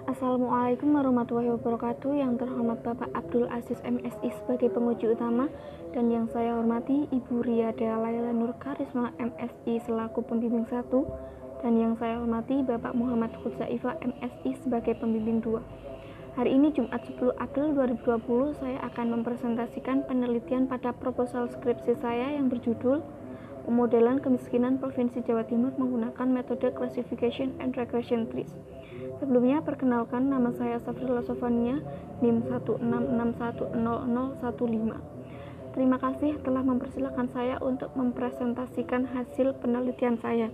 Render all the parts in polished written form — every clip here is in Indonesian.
Assalamualaikum warahmatullahi wabarakatuh. Yang terhormat Bapak Abdul Aziz MSI sebagai penguji utama dan yang saya hormati Ibu Riada Laila Nur Karisma MSI selaku pembimbing 1 dan yang saya hormati Bapak Muhammad Hudzaifa MSI sebagai pembimbing 2. Hari ini Jumat 10 April 2020 saya akan mempresentasikan penelitian pada proposal skripsi saya yang berjudul Pemodelan Kemiskinan Provinsi Jawa Timur menggunakan metode Classification and Regression Trees. Sebelumnya, perkenalkan, nama saya Safrila Sofania, NIM 166100015. Terima kasih telah mempersilahkan saya untuk mempresentasikan hasil penelitian saya.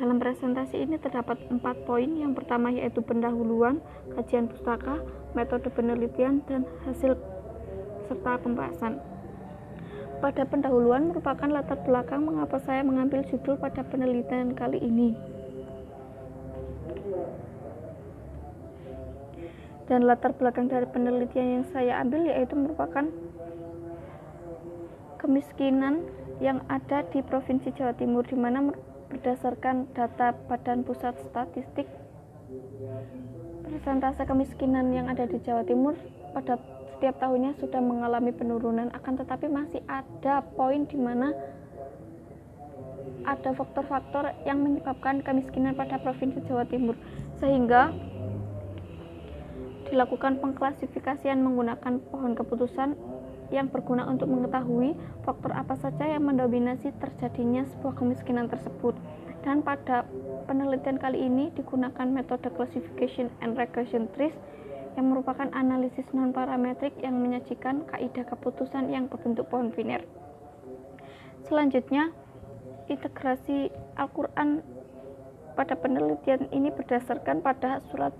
Dalam presentasi ini terdapat 4 poin. Yang pertama yaitu pendahuluan, kajian pustaka, metode penelitian, dan hasil serta pembahasan. Pada pendahuluan merupakan latar belakang mengapa saya mengambil judul pada penelitian kali ini. Dan latar belakang dari penelitian yang saya ambil yaitu merupakan kemiskinan yang ada di Provinsi Jawa Timur, di mana berdasarkan data Badan Pusat Statistik, persentase kemiskinan yang ada di Jawa Timur pada setiap tahunnya sudah mengalami penurunan, akan tetapi masih ada poin di mana ada faktor-faktor yang menyebabkan kemiskinan pada Provinsi Jawa Timur, sehingga dilakukan pengklasifikasian menggunakan pohon keputusan yang berguna untuk mengetahui faktor apa saja yang mendominasi terjadinya sebuah kemiskinan tersebut. Dan pada penelitian kali ini digunakan metode Classification and Regression Trees yang merupakan analisis non-parametrik yang menyajikan kaidah keputusan yang berbentuk pohon biner. Selanjutnya, integrasi Al-Quran pada penelitian ini berdasarkan pada surat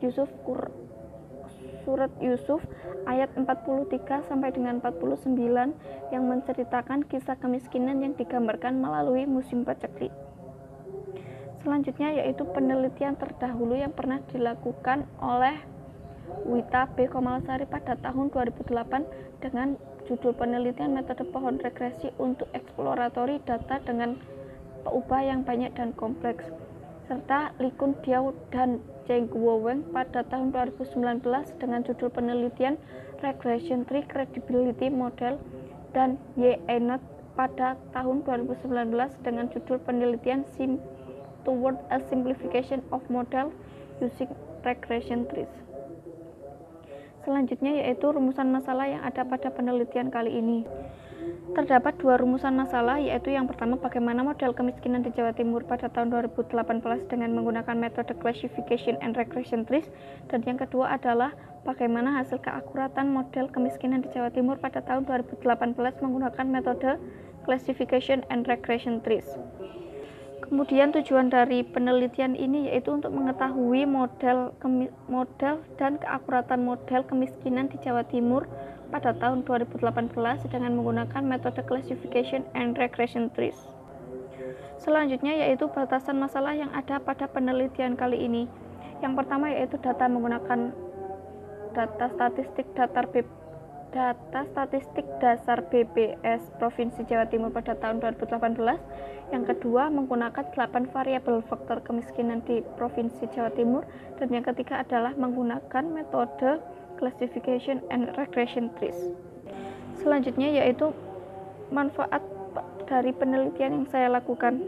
Yusuf ayat 43 sampai dengan 49 yang menceritakan kisah kemiskinan yang digambarkan melalui musim paceklik. Selanjutnya yaitu penelitian terdahulu yang pernah dilakukan oleh Wita B. Komalasari pada tahun 2008 dengan judul penelitian metode pohon regresi untuk eksploratory data dengan peubah yang banyak dan kompleks, serta Likun Diao dan Cheng Guo Weng pada tahun 2019 dengan judul penelitian Regression Tree Credibility Model, dan Y. Einot pada tahun 2019 dengan judul penelitian Toward a Simplification of Model Using Regression Trees. Selanjutnya yaitu rumusan masalah yang ada pada penelitian kali ini. Terdapat 2 rumusan masalah, yaitu yang pertama bagaimana model kemiskinan di Jawa Timur pada tahun 2018 dengan menggunakan metode Classification and Regression Trees, dan yang kedua adalah bagaimana hasil keakuratan model kemiskinan di Jawa Timur pada tahun 2018 menggunakan metode Classification and Regression Trees. Kemudian tujuan dari penelitian ini yaitu untuk mengetahui model dan keakuratan model kemiskinan di Jawa Timur pada tahun 2018 dengan menggunakan metode Classification and Regression Trees. Selanjutnya yaitu batasan masalah yang ada pada penelitian kali ini. Yang pertama yaitu data menggunakan data statistik dasar BPS Provinsi Jawa Timur pada tahun 2018. Yang kedua menggunakan 8 variabel faktor kemiskinan di Provinsi Jawa Timur, dan yang ketiga adalah menggunakan metode Classification and Regression Trees. Selanjutnya yaitu manfaat dari penelitian yang saya lakukan.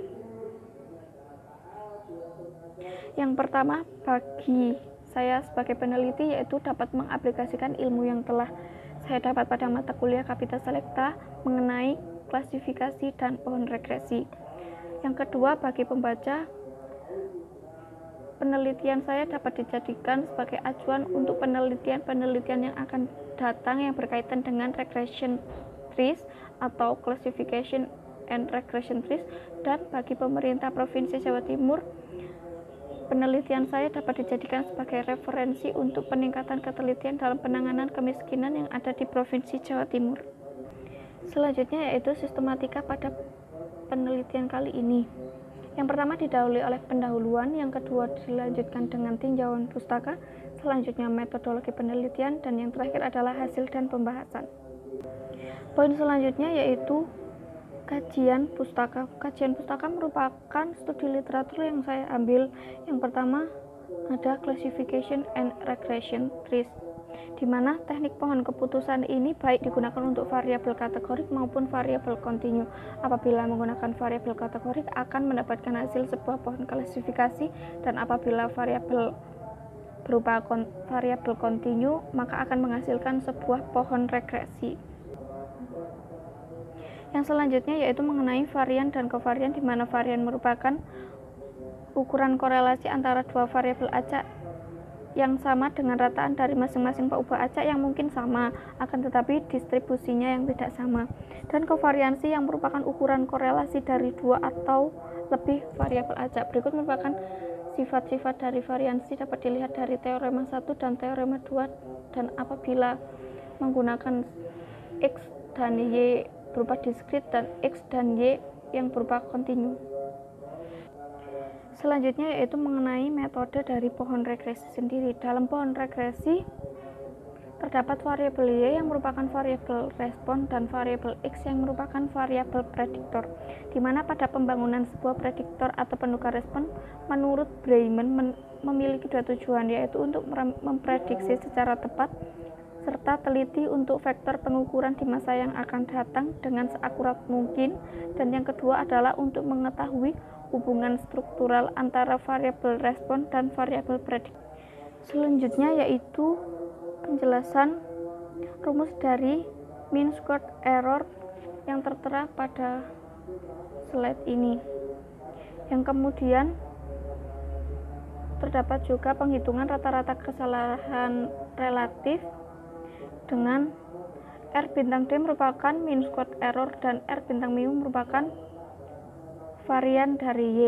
Yang pertama bagi saya sebagai peneliti yaitu dapat mengaplikasikan ilmu yang telah saya dapat pada mata kuliah Kapita Selekta mengenai klasifikasi dan pohon regresi. Yang kedua, bagi pembaca, penelitian saya dapat dijadikan sebagai acuan untuk penelitian-penelitian yang akan datang yang berkaitan dengan regression trees atau classification and regression trees. Dan bagi pemerintah Provinsi Jawa Timur, penelitian saya dapat dijadikan sebagai referensi untuk peningkatan ketelitian dalam penanganan kemiskinan yang ada di Provinsi Jawa Timur. Selanjutnya yaitu sistematika pada penelitian kali ini. Yang pertama didahului oleh pendahuluan, yang kedua dilanjutkan dengan tinjauan pustaka, selanjutnya metodologi penelitian, dan yang terakhir adalah hasil dan pembahasan. Poin selanjutnya yaitu kajian pustaka. Kajian pustaka merupakan studi literatur yang saya ambil. Yang pertama ada classification and regression trees, di mana teknik pohon keputusan ini baik digunakan untuk variabel kategorik maupun variabel kontinu. Apabila menggunakan variabel kategorik akan mendapatkan hasil sebuah pohon klasifikasi, dan apabila variabel berupa variabel kontinu maka akan menghasilkan sebuah pohon regresi. Yang selanjutnya yaitu mengenai varian dan kovarian, di mana varian merupakan ukuran korelasi antara dua variabel acak yang sama dengan rataan dari masing-masing peubah acak yang mungkin sama, akan tetapi distribusinya yang tidak sama. Dan kovariansi yang merupakan ukuran korelasi dari dua atau lebih variabel acak. Berikut merupakan sifat-sifat dari variansi dapat dilihat dari teorema 1 dan teorema 2, dan apabila menggunakan X dan Y berupa diskrit dan X dan Y yang berupa kontinu. Selanjutnya yaitu mengenai metode dari pohon regresi sendiri. Dalam pohon regresi terdapat variabel Y yang merupakan variabel respon dan variabel X yang merupakan variabel prediktor, di mana pada pembangunan sebuah prediktor atau penukar respon menurut Breiman memiliki dua tujuan, yaitu untuk memprediksi secara tepat serta teliti untuk vektor pengukuran di masa yang akan datang dengan seakurat mungkin, dan yang kedua adalah untuk mengetahui hubungan struktural antara variabel respon dan variabel prediktor. Selanjutnya yaitu penjelasan rumus dari mean squared error yang tertera pada slide ini, yang kemudian terdapat juga penghitungan rata-rata kesalahan relatif dengan R bintang D merupakan mean squared error dan R bintang mu merupakan varian dari Y.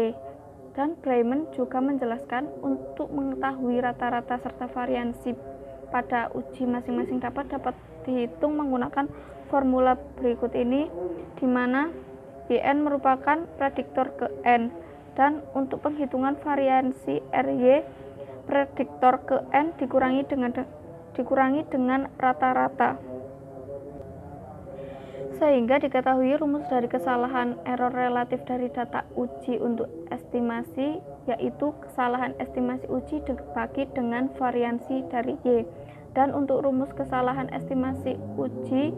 Dan Breiman juga menjelaskan untuk mengetahui rata-rata serta variansi pada uji masing-masing dapat dihitung menggunakan formula berikut ini, di mana YN merupakan prediktor ke N, dan untuk penghitungan variansi RY prediktor ke N dikurangi dengan rata-rata, sehingga diketahui rumus dari kesalahan error relatif dari data uji untuk estimasi, yaitu kesalahan estimasi uji dibagi dengan variansi dari Y. Dan untuk rumus kesalahan estimasi uji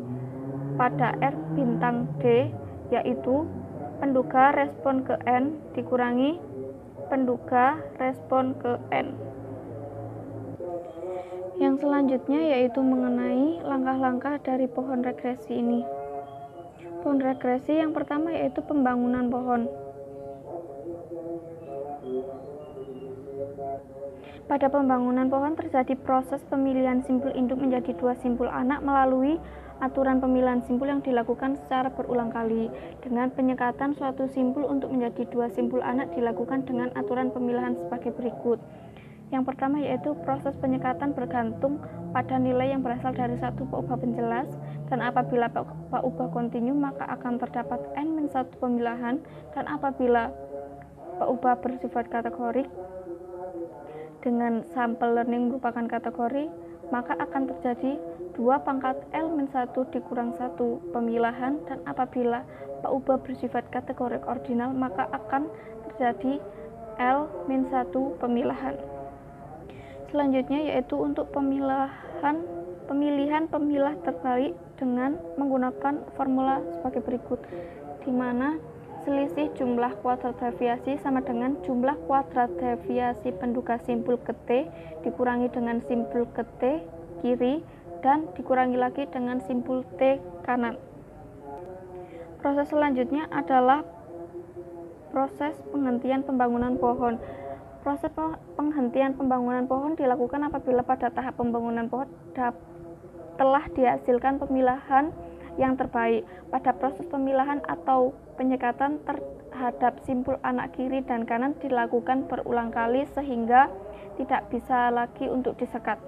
pada R bintang D yaitu penduga respon ke N dikurangi penduga respon ke N. Yang selanjutnya yaitu mengenai langkah-langkah dari pohon regresi ini. Pohon regresi yang pertama yaitu pembangunan pohon. Pada pembangunan pohon terjadi proses pemilihan simpul induk menjadi dua simpul anak melalui aturan pemilihan simpul yang dilakukan secara berulang kali. Dengan penyekatan suatu simpul untuk menjadi dua simpul anak dilakukan dengan aturan pemilihan sebagai berikut. Yang pertama yaitu proses penyekatan bergantung pada nilai yang berasal dari satu peubah penjelas, dan apabila peubah kontinu maka akan terdapat N-1 pemilahan, dan apabila peubah bersifat kategorik dengan sampel learning merupakan kategori, maka akan terjadi 2 pangkat L-1 dikurang 1 pemilahan, dan apabila peubah bersifat kategorik ordinal maka akan terjadi L-1 pemilahan. Selanjutnya yaitu untuk pemilihan pemilah terbaik dengan menggunakan formula sebagai berikut, di mana selisih jumlah kuadrat deviasi sama dengan jumlah kuadrat deviasi penduga simpul ke T dikurangi dengan simpul ke T kiri dan dikurangi lagi dengan simpul T kanan. Proses selanjutnya adalah proses penghentian pembangunan pohon. Proses penghentian pembangunan pohon dilakukan apabila pada tahap pembangunan pohon telah dihasilkan pemilahan yang terbaik. Pada proses pemilahan atau penyekatan terhadap simpul anak kiri dan kanan dilakukan berulang kali sehingga tidak bisa lagi untuk disekat.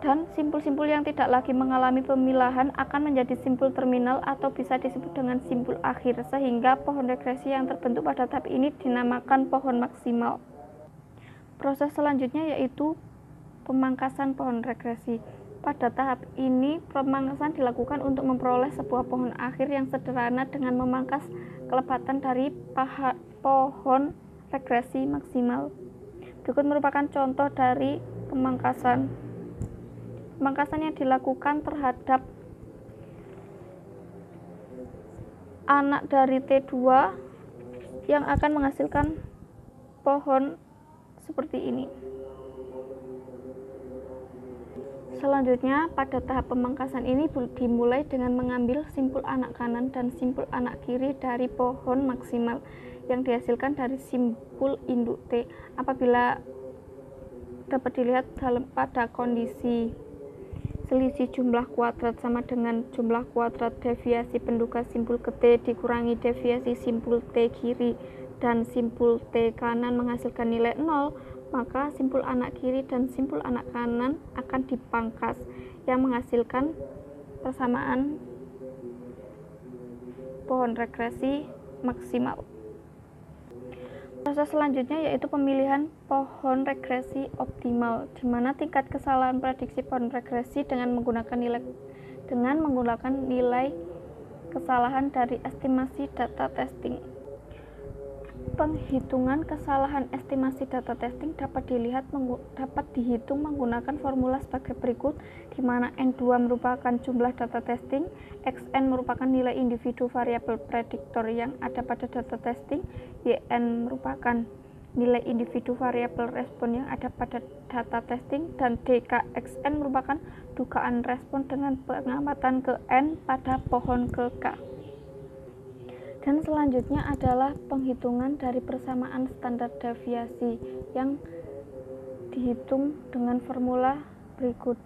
Dan simpul-simpul yang tidak lagi mengalami pemilahan akan menjadi simpul terminal atau bisa disebut dengan simpul akhir, sehingga pohon regresi yang terbentuk pada tahap ini dinamakan pohon maksimal. Proses selanjutnya yaitu pemangkasan pohon regresi. Pada tahap ini, pemangkasan dilakukan untuk memperoleh sebuah pohon akhir yang sederhana dengan memangkas kelepatan dari pohon regresi maksimal. Berikut merupakan contoh dari pemangkasan. Pemangkasan yang dilakukan terhadap anak dari T2 yang akan menghasilkan pohon seperti ini. Selanjutnya, pada tahap pemangkasan ini dimulai dengan mengambil simpul anak kanan dan simpul anak kiri dari pohon maksimal yang dihasilkan dari simpul induk T. Apabila dapat dilihat pada kondisi selisih jumlah kuadrat sama dengan jumlah kuadrat deviasi penduga simpul ke T dikurangi deviasi simpul T kiri dan simpul T kanan menghasilkan nilai 0, maka simpul anak kiri dan simpul anak kanan akan dipangkas yang menghasilkan persamaan pohon regresi maksimal. Proses selanjutnya yaitu pemilihan pohon regresi optimal, di mana tingkat kesalahan prediksi pohon regresi dengan menggunakan nilai kesalahan dari estimasi data testing. Penghitungan kesalahan estimasi data testing dapat dihitung menggunakan formula sebagai berikut, di mana N2 merupakan jumlah data testing, Xn merupakan nilai individu variabel prediktor yang ada pada data testing, Yn merupakan nilai individu variabel respon yang ada pada data testing, dan Dkxn merupakan dugaan respon dengan pengamatan ke N pada pohon ke K. Dan selanjutnya adalah penghitungan dari persamaan standar deviasi yang dihitung dengan formula berikut,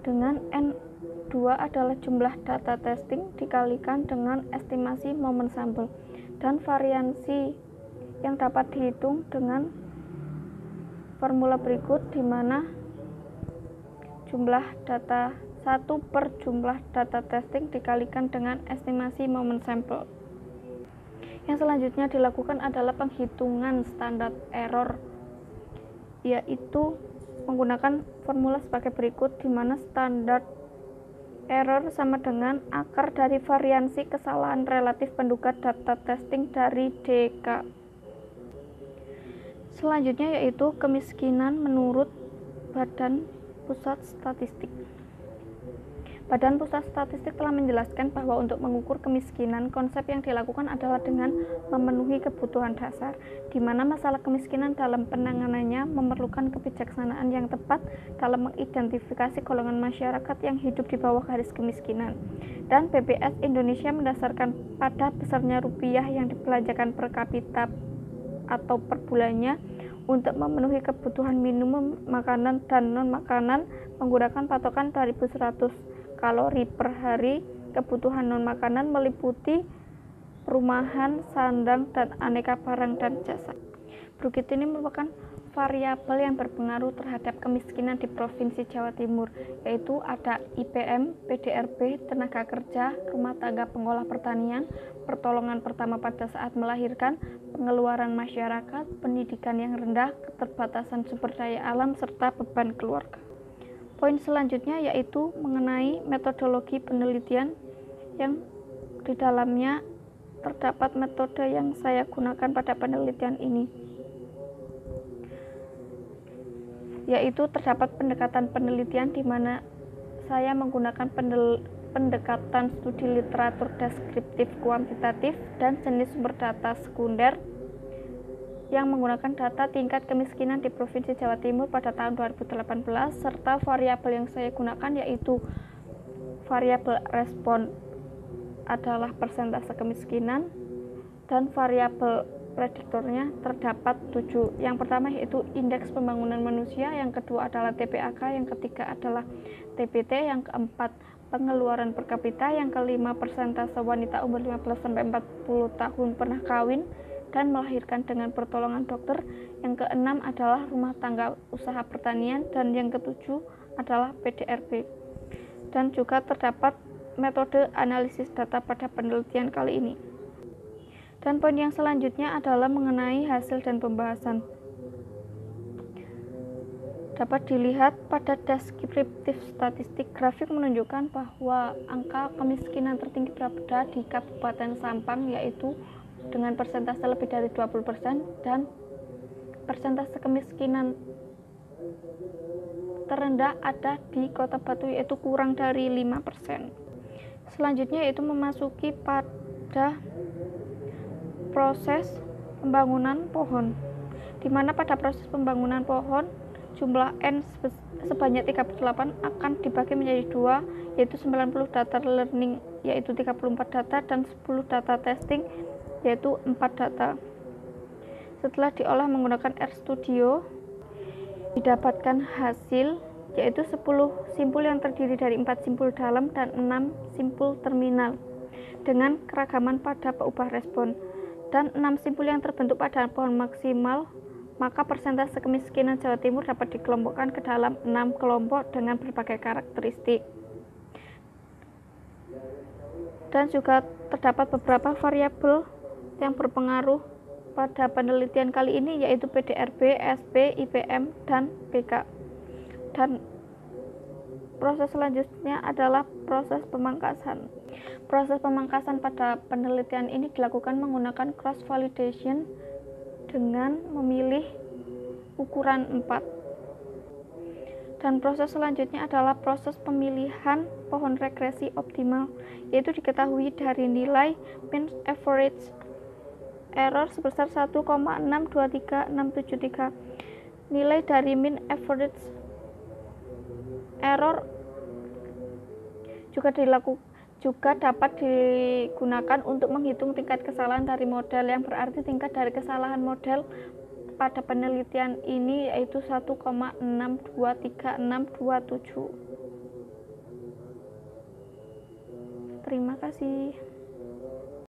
dengan N2 adalah jumlah data testing dikalikan dengan estimasi momen sampel, dan variansi yang dapat dihitung dengan formula berikut, di mana jumlah data 1 per jumlah data testing dikalikan dengan estimasi momen sampel. Yang selanjutnya dilakukan adalah penghitungan standar error, yaitu menggunakan formula sebagai berikut, di mana standar error sama dengan akar dari variansi kesalahan relatif penduga data testing dari DK. Selanjutnya yaitu kemiskinan menurut Badan Pusat Statistik. Badan Pusat Statistik telah menjelaskan bahwa untuk mengukur kemiskinan, konsep yang dilakukan adalah dengan memenuhi kebutuhan dasar, di mana masalah kemiskinan dalam penanganannya memerlukan kebijaksanaan yang tepat dalam mengidentifikasi golongan masyarakat yang hidup di bawah garis kemiskinan. Dan BPS Indonesia mendasarkan pada besarnya rupiah yang dibelanjakan per kapita atau per bulannya untuk memenuhi kebutuhan minimum makanan dan non-makanan menggunakan patokan 2100 kalori per hari. Kebutuhan non-makanan meliputi perumahan, sandang, dan aneka barang dan jasa. Berikut ini merupakan variabel yang berpengaruh terhadap kemiskinan di Provinsi Jawa Timur, yaitu ada IPM, PDRB, tenaga kerja, rumah tangga pengolah pertanian, pertolongan pertama pada saat melahirkan, pengeluaran masyarakat, pendidikan yang rendah, keterbatasan sumber daya alam, serta beban keluarga. Poin selanjutnya yaitu mengenai metodologi penelitian, yang di dalamnya terdapat metode yang saya gunakan pada penelitian ini, yaitu terdapat pendekatan penelitian di mana saya menggunakan pendekatan studi literatur deskriptif kuantitatif dan jenis sumber data sekunder yang menggunakan data tingkat kemiskinan di Provinsi Jawa Timur pada tahun 2018, serta variabel yang saya gunakan yaitu variabel respon adalah persentase kemiskinan, dan variabel prediktornya terdapat 7. Yang pertama yaitu indeks pembangunan manusia, yang kedua adalah TPAK, yang ketiga adalah TPT, yang keempat pengeluaran per kapita, yang kelima persentase wanita umur 15-40 tahun pernah kawin dan melahirkan dengan pertolongan dokter, yang keenam adalah rumah tangga usaha pertanian, dan yang ketujuh adalah PDRB. Dan juga terdapat metode analisis data pada penelitian kali ini. Dan poin yang selanjutnya adalah mengenai hasil dan pembahasan. Dapat dilihat pada deskriptif statistik, grafik menunjukkan bahwa angka kemiskinan tertinggi berada di Kabupaten Sampang, yaitu dengan persentase lebih dari 20%, dan persentase kemiskinan terendah ada di Kota Batu, yaitu kurang dari 5%. Selanjutnya yaitu memasuki pada proses pembangunan pohon, di mana pada proses pembangunan pohon jumlah N sebanyak 38 akan dibagi menjadi dua, yaitu 90 data learning yaitu 34 data dan 10 data testing yaitu 4 data. Setelah diolah menggunakan RStudio, didapatkan hasil yaitu 10 simpul yang terdiri dari 4 simpul dalam dan 6 simpul terminal dengan keragaman pada peubah respon, dan 6 simpul yang terbentuk pada pohon maksimal. Maka persentase kemiskinan Jawa Timur dapat dikelompokkan ke dalam 6 kelompok dengan berbagai karakteristik. Dan juga terdapat beberapa variabel yang berpengaruh pada penelitian kali ini, yaitu PDRB, SP, IPM, dan BK. Dan proses selanjutnya adalah proses pemangkasan. Proses pemangkasan pada penelitian ini dilakukan menggunakan cross validation dengan memilih ukuran 4. Dan proses selanjutnya adalah proses pemilihan pohon regresi optimal, yaitu diketahui dari nilai mean average error sebesar 1,623673. Nilai dari mean average error juga dapat digunakan untuk menghitung tingkat kesalahan dari model, yang berarti tingkat dari kesalahan model pada penelitian ini yaitu 1,623627. Terima kasih.